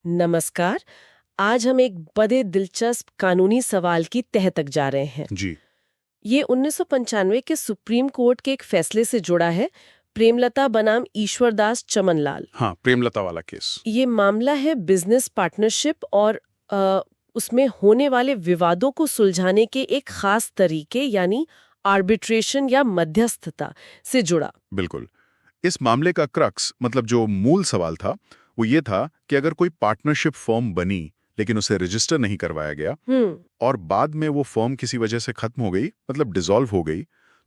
नमस्कार। आज हम एक बड़े दिलचस्प कानूनी सवाल की तह तक जा रहे हैं। जी। ये 1995 के सुप्रीम कोर्ट के एक फैसले से जुड़ा है, प्रेमलता बनाम ईश्वरदास चमनलाल। हाँ, प्रेमलता वाला केस। ये मामला है बिजनेस पार्टनरशिप और उसमें होने वाले विवादों को सुलझाने के एक खास तरीके यानी आर्बिट्रेशन या मध्यस्थता से जुड़ा। बिल्कुल। इस मामले का क्रक्स मतलब जो मूल सवाल था वो ये था कि अगर कोई पार्टनरशिप फर्म बनी लेकिन उसे रजिस्टर नहीं करवाया गया और बाद में वो फर्म किसी वजह से खत्म हो गई मतलब डिसॉल्व हो गई,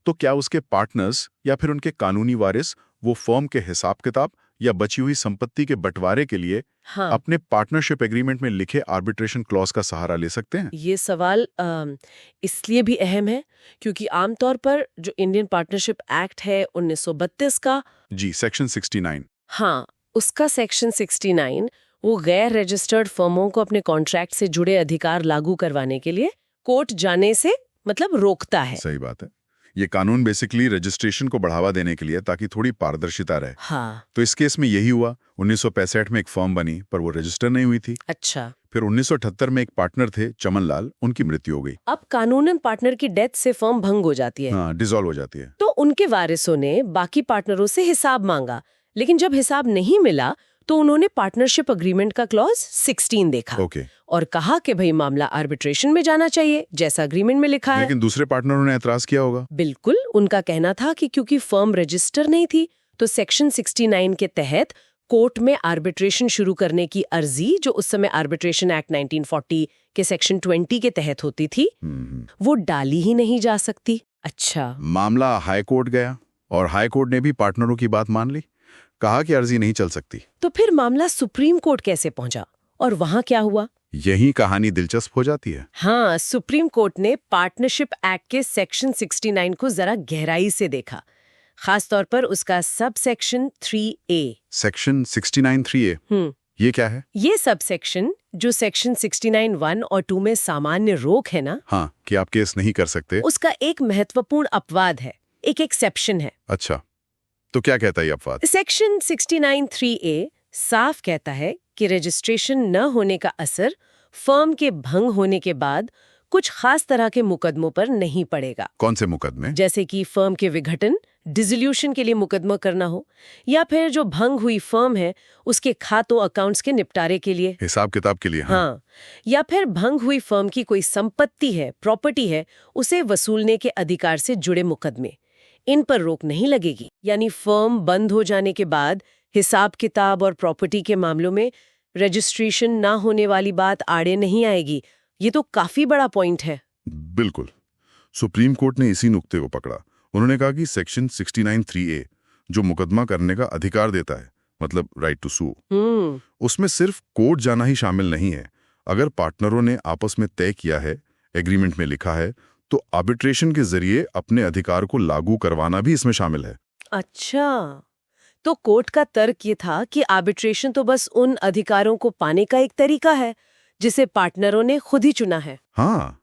तो क्या उसके पार्टनर्स या फिर उनके कानूनी वारिस वो फर्म के हिसाब किताब या बची हुई संपत्ति के बंटवारे के लिए अपने पार्टनरशिप एग्रीमेंट में लिखे आर्बिट्रेशन क्लॉज का सहारा ले सकते हैं? ये सवाल इसलिए भी अहम है क्योंकि आमतौर पर जो इंडियन पार्टनरशिप एक्ट है 1932 का, जी, सेक्शन 69। हाँ, उसका सेक्शन 69 वो गैर रजिस्टर्ड फर्मों को अपने कॉन्ट्रैक्ट से जुड़े अधिकार लागू करवाने के लिए कोर्ट जाने से मतलब रोकता है। सही बात है। ये कानून बेसिकली रजिस्ट्रेशन को बढ़ावा देने के लिए ताकि थोड़ी पारदर्शिता रहे। हाँ। तो इस केस में यही हुआ। 1965 में एक फर्म बनी पर वो रजिस्टर नहीं हुई थी। अच्छा। फिर 1978 में एक पार्टनर थे चमनलाल, उनकी मृत्यु हो गई। अब कानूनन पार्टनर की डेथ से फर्म भंग हो जाती है। हाँ, डिसॉल्व हो जाती है। तो उनके वारिसों ने बाकी पार्टनरों से हिसाब मांगा, लेकिन जब हिसाब नहीं मिला तो उन्होंने पार्टनरशिप अग्रीमेंट का क्लॉज 16 देखा और कहा कि भाई मामला आर्बिट्रेशन में जाना चाहिए जैसा अग्रीमेंट में लिखा है। लेकिन दूसरे पार्टनरों ने एतराज किया होगा। बिल्कुल, उनका कहना था कि क्योंकि फर्म रजिस्टर नहीं थी तो सेक्शन 69 के तहत कोर्ट में आर्बिट्रेशन शुरू करने की अर्जी, जो उस समय आर्बिट्रेशन एक्ट 1940 के सेक्शन 20 के तहत होती थी, वो डाली ही नहीं जा सकती। अच्छा। मामला हाई कोर्ट गया और हाई कोर्ट ने भी पार्टनरों की बात मान ली, कहा कि अर्जी नहीं चल सकती। तो फिर मामला सुप्रीम कोर्ट कैसे पहुंचा और वहां क्या हुआ? यही कहानी दिलचस्प हो जाती है। हाँ, सुप्रीम कोर्ट ने पार्टनरशिप एक्ट के सेक्शन 69 को जरा गहराई से देखा, खास तौर पर उसका sub section 3A। Section 69 3A, ये क्या है? ये सब सेक्शन जो सेक्शन 69 1 और 2 में सामान्य रोक है ना, हाँ, कि आप केस नहीं कर सकते, उसका एक महत्वपूर्ण अपवाद है, एक एक्सेप्शन है। अच्छा, तो क्या कहता है ये अपवाद? सेक्शन 69 3A साफ कहता है कि रजिस्ट्रेशन न होने का असर फर्म के भंग होने के बाद कुछ खास तरह के मुकदमों पर नहीं पड़ेगा। कौन से मुकदमे? जैसे कि फर्म के विघटन, डिसोल्यूशन के लिए मुकदमा करना हो, या फिर जो भंग हुई फर्म है उसके खातों अकाउंट्स के निपटारे के लिए, हिसाब किताब के लिए। हाँ, या फिर भंग हुई फर्म की कोई संपत्ति है, प्रॉपर्टी है, उसे वसूलने के अधिकार से जुड़े मुकदमे। इन पर रोक नहीं लगेगी, यानी फर्म बंद हो जाने के बाद हिसाब किताब और प्रॉपर्टी के मामलों में रजिस्ट्रेशन ना होने वाली बात आड़े नहीं आएगी। ये तो काफी बड़ा पॉइंट है। बिल्कुल, सुप्रीम कोर्ट ने इसी नुक्ते को पकड़ा। उन्होंने कहा कि सेक्शन 69 3A जो मुकदमा करने का अधिकार देता है, मतलब राइट टू सू, उसमें सिर्फ कोर्ट जाना ही शामिल नहीं है। अगर पार्टनरों ने आपस में तय किया है, एग्रीमेंट में लिखा है, तो आर्बिट्रेशन के जरिए अपने अधिकार को लागू करवाना भी इसमें शामिल है। अच्छा, तो कोर्ट का तर्क ये था कि आर्बिट्रेशन तो बस उन अधिकारों को पाने का एक तरीका है जिसे पार्टनरों ने खुद ही चुना है। हाँ,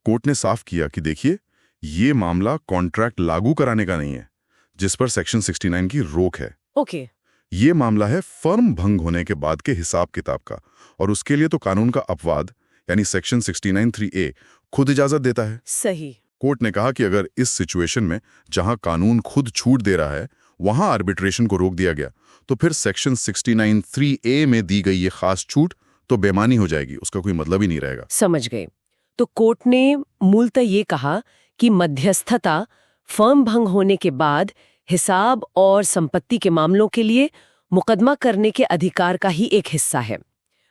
कोर्ट ने साफ किया कि देखिए, ये मामला कॉन्ट्रैक्ट लागू कराने का नहीं है जिस पर सेक्शन 69 की रोक है। ओके। ये मामला है फर्म भंग होने के बाद के हिसाब किताब का, और उसके लिए तो कानून का अपवाद यानी सेक्शन 69 3A खुद इजाजत देता है। सही। कोर्ट ने कहा कि अगर इस सिचुएशन में जहां कानून खुद छूट दे रहा है वहां आर्बिट्रेशन को रोक दिया गया, तो फिर सेक्शन 69 3A में दी गई ये खास छूट तो बेमानी हो जाएगी, उसका कोई मतलब ही नहीं रहेगा। समझ गए। तो कोर्ट ने मूलतः ये कहा कि मध्यस्थता फर्म भंग होने के बाद हिसाब और संपत्ति के मामलों के लिए मुकदमा करने के अधिकार का ही एक हिस्सा है।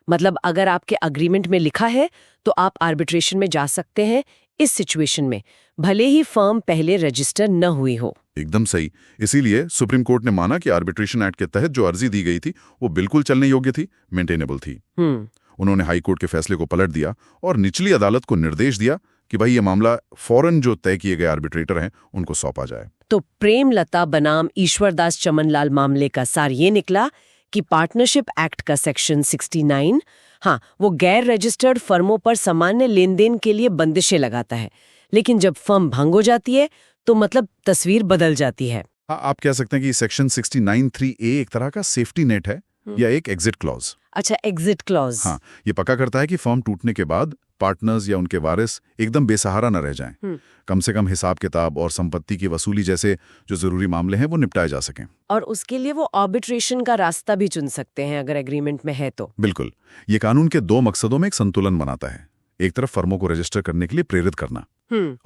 मतलब अगर आपके अग्रीमेंट में लिखा है तो आप आर्बिट्रेशन में जा सकते हैं इस सिचुएशन में, भले ही फर्म पहले रजिस्टर न हुई हो। एकदम सही। इसीलिए सुप्रीम कोर्ट ने माना कि आर्बिट्रेशन एक्ट के तहत जो अर्जी दी गई थी वो बिल्कुल चलने योग्य थी, मेंटेनेबल थी। उन्होंने हाई कोर्ट के फैसले को पलट दिया और निचली अदालत को निर्देश दिया कि भाई ये मामला फौरन जो तय किए गए आर्बिट्रेटर हैं उनको सौंपा जाए। तो प्रेमलता बनाम ईश्वरदास चमनलाल मामले का सार ये निकला कि पार्टनरशिप एक्ट का सेक्शन 69, हाँ, वो गैर रजिस्टर्ड फर्मों पर सामान्य लेन देन के लिए बंदिशें लगाता है, लेकिन जब फर्म भंग हो जाती है तो मतलब तस्वीर बदल जाती है। हाँ, आप कह सकते हैं कि सेक्शन 69 3A एक तरह का सेफ्टी नेट है या एक एग्जिट क्लॉज। अच्छा, एग्जिट क्लॉज। हाँ, ये पक्का करता है कि फर्म टूटने के बाद पार्टनर्स या उनके वारिस एकदम बेसहारा न रह जाएं। कम से कम हिसाब किताब और संपत्ति की वसूली जैसे जो जरूरी मामले हैं वो निपटाए जा सकें। और उसके लिए वो आर्बिट्रेशन का रास्ता भी चुन सकते हैं अगर एग्रीमेंट में है तो। बिल्कुल, ये कानून के दो मकसदों में एक संतुलन बनाता है। एक तरफ फर्मों को रजिस्टर करने के लिए प्रेरित करना,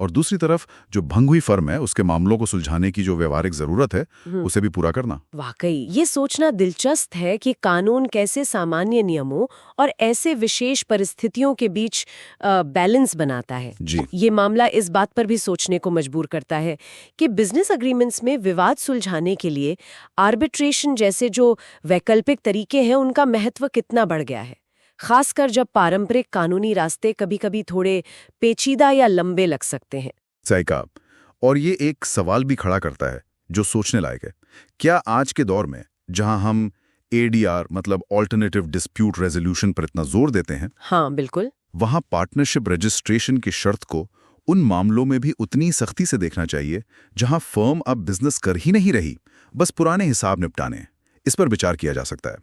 और दूसरी तरफ जो भंग हुई फर्म है उसके मामलों को सुलझाने की जो व्यवहारिक जरूरत है उसे भी पूरा करना। वाकई ये सोचना दिलचस्प है कि कानून कैसे सामान्य नियमों और ऐसे विशेष परिस्थितियों के बीच बैलेंस बनाता है जी। ये मामला इस बात पर भी सोचने को मजबूर करता है कि बिजनेस एग्रीमेंट्स में विवाद सुलझाने के लिए आर्बिट्रेशन जैसे जो वैकल्पिक तरीके हैं उनका महत्व कितना बढ़ गया है, खासकर जब पारंपरिक कानूनी रास्ते कभी-कभी थोड़े पेचीदा या लंबे लग सकते हैं। सही कहा। और ये एक सवाल भी खड़ा करता है जो सोचने लायक है। क्या आज के दौर में जहां हम ADR मतलब ऑल्टरनेटिव डिस्प्यूट रेजोल्यूशन पर इतना जोर देते हैं, हाँ बिल्कुल, वहां पार्टनरशिप रजिस्ट्रेशन की शर्त को उन मामलों में भी उतनी सख्ती से देखना चाहिए जहां फर्म अब बिजनेस कर ही नहीं रही, बस पुराने हिसाब निपटाने। इस पर विचार किया जा सकता है।